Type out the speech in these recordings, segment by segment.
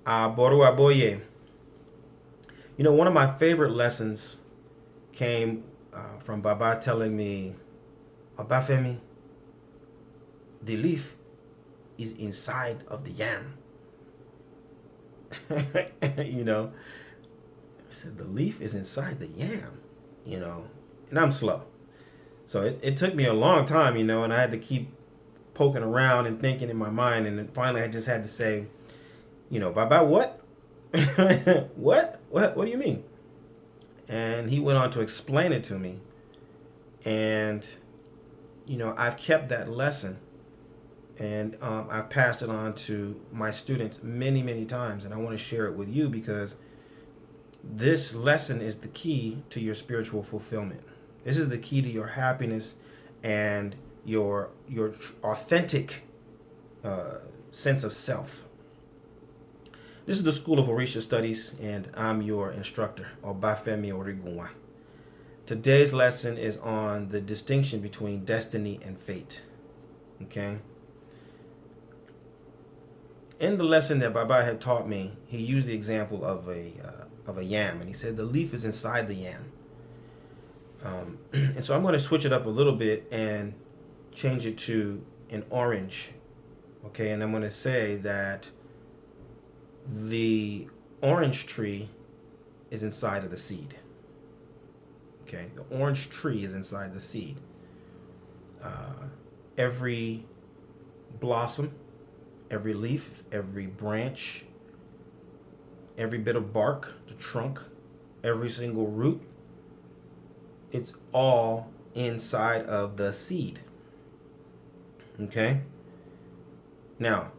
Boru Aboye. You know, one of my favorite lessons came from Baba telling me, Obafemi, the leaf is inside of the yam. You know, I said, the leaf is inside the yam, you know, and I'm slow. So it took me a long time, you know, and I had to keep poking around and thinking in my mind. And then finally I just had to say, you know, Baba, what? What do you mean? And he went on to explain it to me. And, you know, I've kept that lesson, and I've passed it on to my students many, many times. And I want to share it with you because this lesson is the key to your spiritual fulfillment. This is the key to your happiness and your authentic sense of self. This is the School of Orisha Studies, and I'm your instructor, Obafemi Origunwa. Today's lesson is on the distinction between destiny and fate. Okay? In the lesson that Baba had taught me, he used the example of a yam, and he said the leaf is inside the yam. And so I'm going to switch it up a little bit and change it to an orange. Okay, and I'm going to say that the orange tree is inside of the seed. Okay, the orange tree is inside the seed. Every blossom, every leaf, every branch, every bit of bark, the trunk, every single root, it's all inside of the seed. Okay? Now,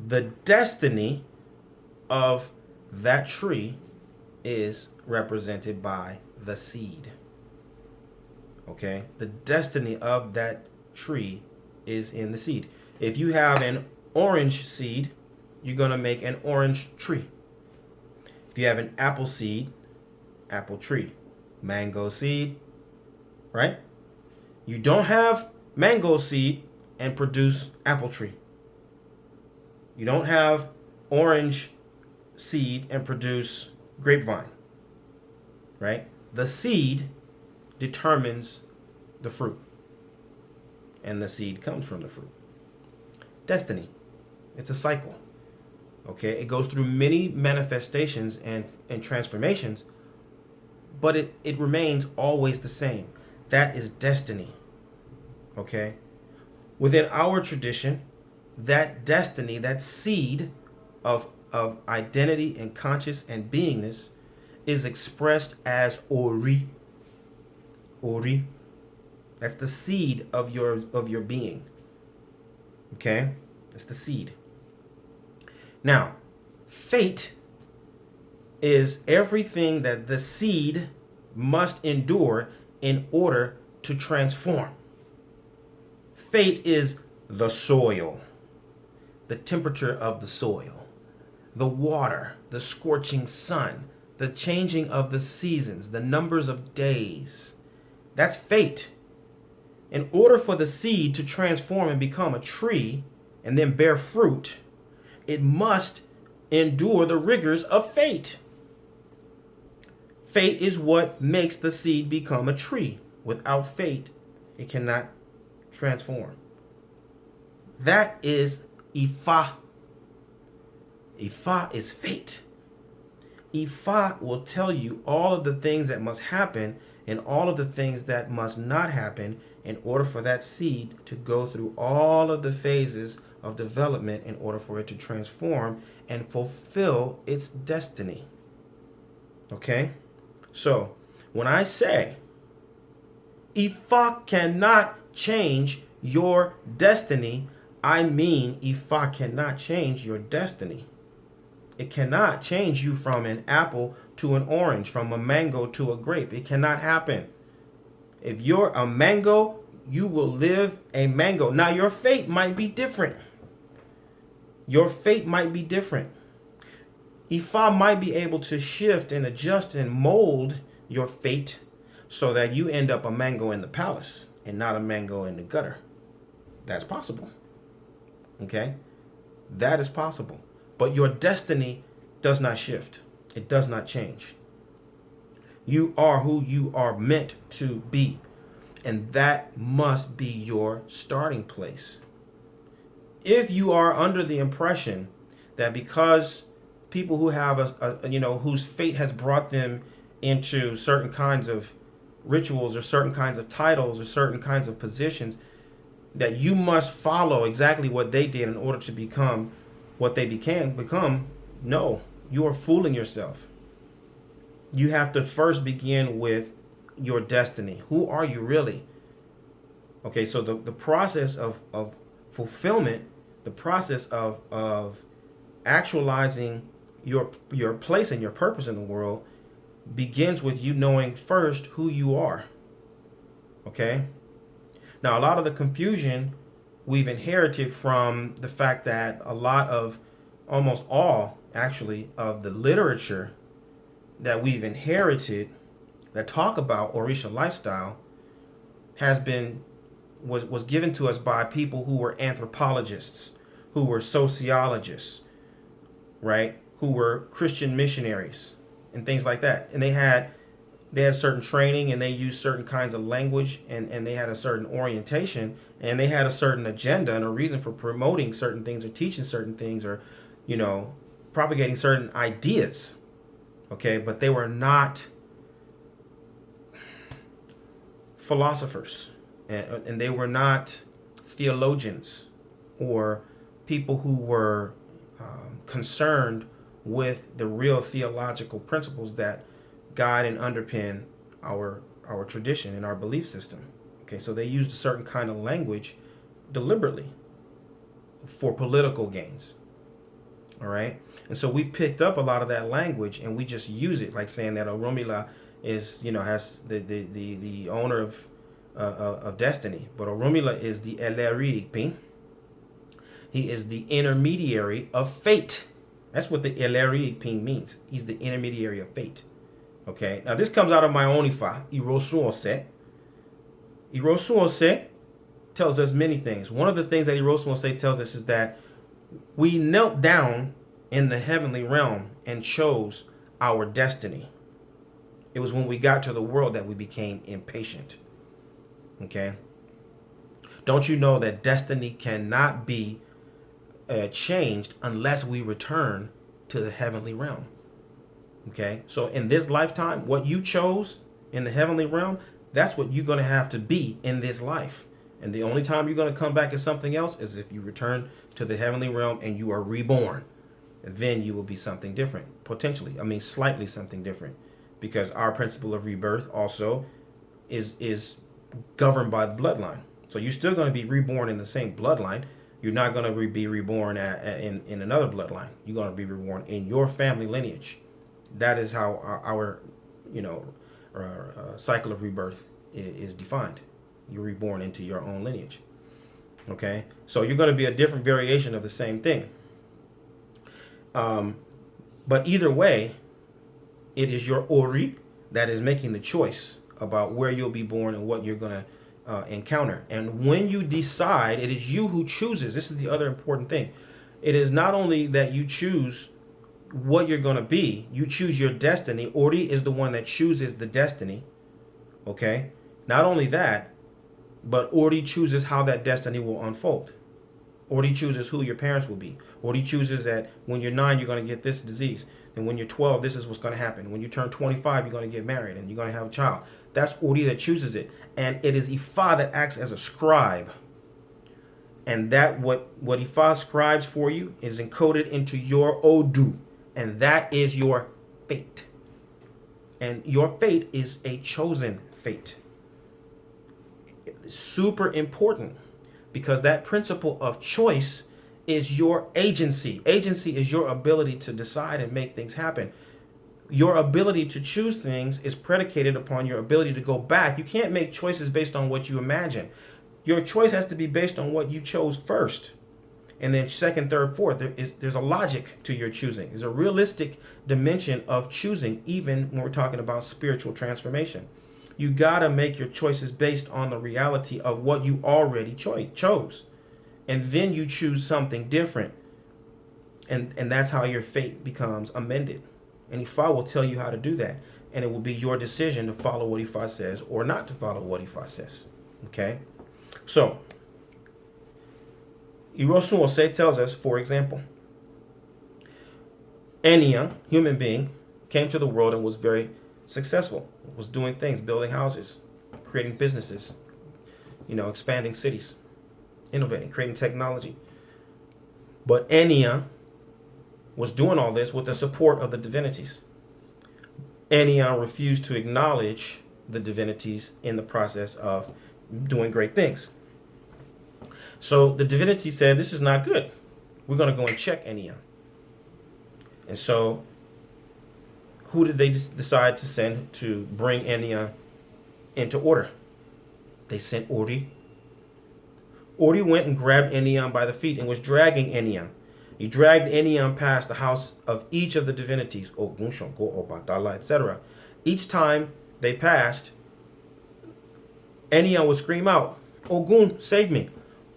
the destiny of that tree is represented by the seed. Okay? The destiny of that tree is in the seed. If you have an orange seed, you're going to make an orange tree. If you have an apple seed, apple tree. Mango seed, right? You don't have mango seed and produce apple tree. You don't have orange seed and produce grapevine, right? The seed determines the fruit, and the seed comes from the fruit. Destiny, it's a cycle. Okay, it goes through many manifestations and transformations, but it remains always the same. That is destiny. Okay? Within our tradition, that destiny, that seed of identity and conscious and beingness is expressed as Ori. Ori. That's the seed of your being. Okay? That's the seed. Now, fate is everything that the seed must endure in order to transform. Fate is the soil, the temperature of the soil, the water, the scorching sun, the changing of the seasons, the numbers of days. That's fate. In order for the seed to transform and become a tree and then bear fruit, it must endure the rigors of fate. Fate is what makes the seed become a tree. Without fate, it cannot transform. That is Ifa. Ifa is fate. Ifa will tell you all of the things that must happen and all of the things that must not happen in order for that seed to go through all of the phases of development in order for it to transform and fulfill its destiny. Okay? So, when I say Ifa cannot change your destiny, I mean Ifa cannot change your destiny. It cannot change you from an apple to an orange, from a mango to a grape. It cannot happen. If you're a mango, you will live a mango. Now, your fate might be different. Your fate might be different. Ifa might be able to shift and adjust and mold your fate so that you end up a mango in the palace and not a mango in the gutter. That's possible. Okay? That is possible. But your destiny does not shift. It does not change. You are who you are meant to be. And that must be your starting place. If you are under the impression that because people who have whose fate has brought them into certain kinds of rituals or certain kinds of titles or certain kinds of positions, that you must follow exactly what they did in order to become what they become, no, you are fooling yourself. You have to first begin with your destiny. Who are you really? Okay, so the process of fulfillment, the process of actualizing your place and your purpose in the world begins with you knowing first who you are. Okay? Now, a lot of the confusion we've inherited from the fact that a lot of, almost all actually, of the literature that we've inherited that talk about Orisha lifestyle was given to us by people who were anthropologists, who were sociologists, right? Who were Christian missionaries and things like that. And they had certain training, and they used certain kinds of language, and they had a certain orientation, and they had a certain agenda and a reason for promoting certain things or teaching certain things or, propagating certain ideas. Okay, but they were not philosophers, and they were not theologians or people who were concerned with the real theological principles that guide and underpin our tradition and our belief system. Okay, so they used a certain kind of language deliberately for political gains. All right, and so we've picked up a lot of that language and we just use it, like saying that Orunmila is, has the owner of destiny, but Orunmila is the Eleri Ping. He is the intermediary of fate. That's what the Eleri Ping means. He's the intermediary of fate. Okay, now this comes out of my own Ifa, Irosuose. Irosuose tells us many things. One of the things that Irosuose tells us is that we knelt down in the heavenly realm and chose our destiny. It was when we got to the world that we became impatient. Okay? Don't you know that destiny cannot be changed unless we return to the heavenly realm? Okay? So in this lifetime, what you chose in the heavenly realm, that's what you're going to have to be in this life. And the only time you're going to come back as something else is if you return to the heavenly realm and you are reborn. And then you will be something different, potentially. I mean, slightly something different. Because our principle of rebirth also is governed by the bloodline. So you're still going to be reborn in the same bloodline. You're not going to be reborn in another bloodline. You're going to be reborn in your family lineage. That is how our cycle of rebirth is defined. You're reborn into your own lineage. Okay, so you're going to be a different variation of the same thing. But either way, it is your Ori that is making the choice about where you'll be born and what you're going to encounter. And when you decide, it is you who chooses. This is the other important thing. It is not only that you choose what you're going to be, you choose your destiny. Ori is the one that chooses the destiny. Okay, not only that, but Ori chooses how that destiny will unfold. Ori chooses who your parents will be. Ori chooses that when you're 9, you're going to get this disease. And when you're 12, this is what's going to happen. When you turn 25, you're going to get married and you're going to have a child. That's Ori that chooses it. And it is Ifa that acts as a scribe. And that what Ifa scribes for you is encoded into your Odu. And that is your fate. And your fate is a chosen fate. Super important, because that principle of choice is your agency. Agency is your ability to decide and make things happen. Your ability to choose things is predicated upon your ability to go back. You can't make choices based on what you imagine. Your choice has to be based on what you chose first. And then second, third, fourth, there's a logic to your choosing. There's a realistic dimension of choosing, even when we're talking about spiritual transformation. You got to make your choices based on the reality of what you already chose. And then you choose something different. And that's how your fate becomes amended. And Ifa will tell you how to do that. And it will be your decision to follow what Ifa says or not to follow what Ifa says. Okay? So, Irosun Ose tells us, for example, Enya, human being, came to the world and was very successful, was doing things, building houses, creating businesses, expanding cities, innovating, creating technology. But Enya was doing all this with the support of the divinities. Enya refused to acknowledge the divinities in the process of doing great things. So the divinity said, this is not good. We're going to go and check Enya. And so who did they decide to send to bring Enya into order? They sent Ori. Ori went and grabbed Enya by the feet and was dragging Enya. He dragged Enya past the house of each of the divinities, Ogun, Shango, Obatala, etc. Each time they passed, Enya would scream out, Ogun, save me.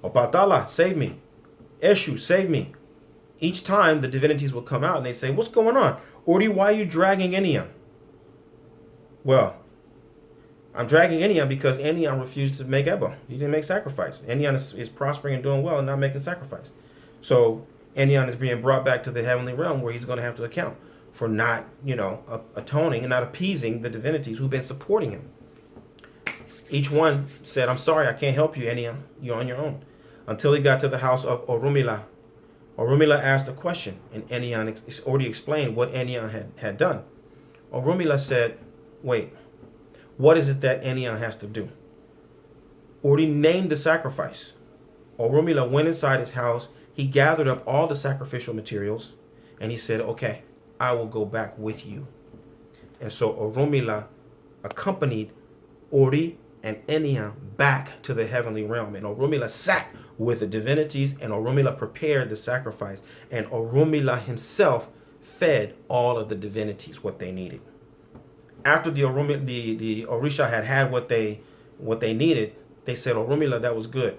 Obatala, save me. Eshu, save me. Each time the divinities would come out and they'd say, what's going on? Ori, why are you dragging Enya? Well, I'm dragging Enya because Enya refused to make Ebo. He didn't make sacrifice. Enya is prospering and doing well and not making sacrifice. So Enya is being brought back to the heavenly realm where he's going to have to account for not, atoning and not appeasing the divinities who've been supporting him. Each one said, I'm sorry, I can't help you, Enya. You're on your own. Until he got to the house of Orunmila. Orunmila asked a question, and Enya already explained what Enya had done. Orunmila said, wait, what is it that Enya has to do? Already named the sacrifice. Orunmila went inside his house. He gathered up all the sacrificial materials, and he said, okay, I will go back with you. And so Orunmila accompanied Ori and Enya back to the heavenly realm. And Orunmila sat with the divinities, and Orunmila prepared the sacrifice. And Orunmila himself fed all of the divinities what they needed. After the Orisha had what they needed, they said, Orunmila, that was good.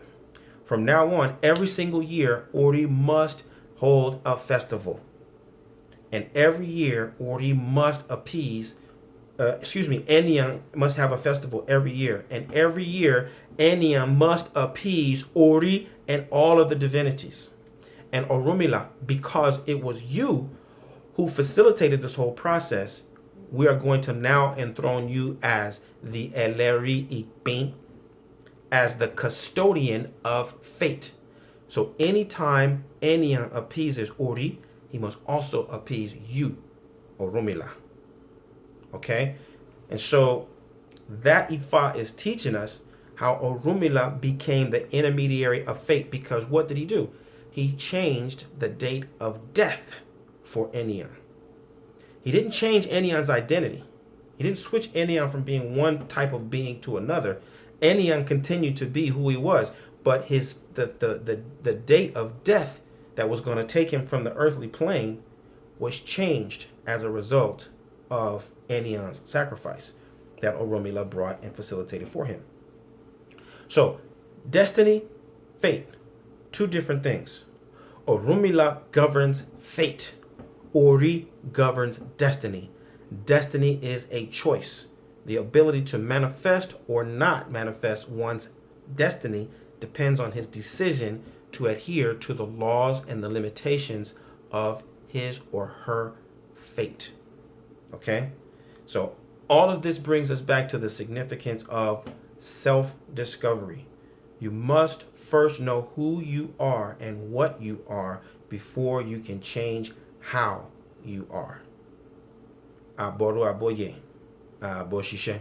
From now on, every single year, Ori must hold a festival. And every year, Ori must appease, Enya must have a festival every year. And every year, Enya must appease Ori and all of the divinities. And Orunmila, because it was you who facilitated this whole process, we are going to now enthrone you as the Eleri Ikpin, as the custodian of fate. So anytime Enya appeases Ori, he must also appease you, Orunmila. Okay? And so that Ifa is teaching us how Orunmila became the intermediary of fate, because what did he do? He changed the date of death for Enya. He didn't change Enyan's identity. He didn't switch Enyan from being one type of being to another. Enyan continued to be who he was, but the date of death that was going to take him from the earthly plane was changed as a result of Enyan's sacrifice that Orunmila brought and facilitated for him. So, destiny, fate, two different things. Orunmila governs fate. Ori governs destiny. Destiny is a choice. The ability to manifest or not manifest one's destiny depends on his decision to adhere to the laws and the limitations of his or her fate. Okay? So all of this brings us back to the significance of self-discovery. You must first know who you are and what you are before you can change how you are. Aboru aboye, aboshishe.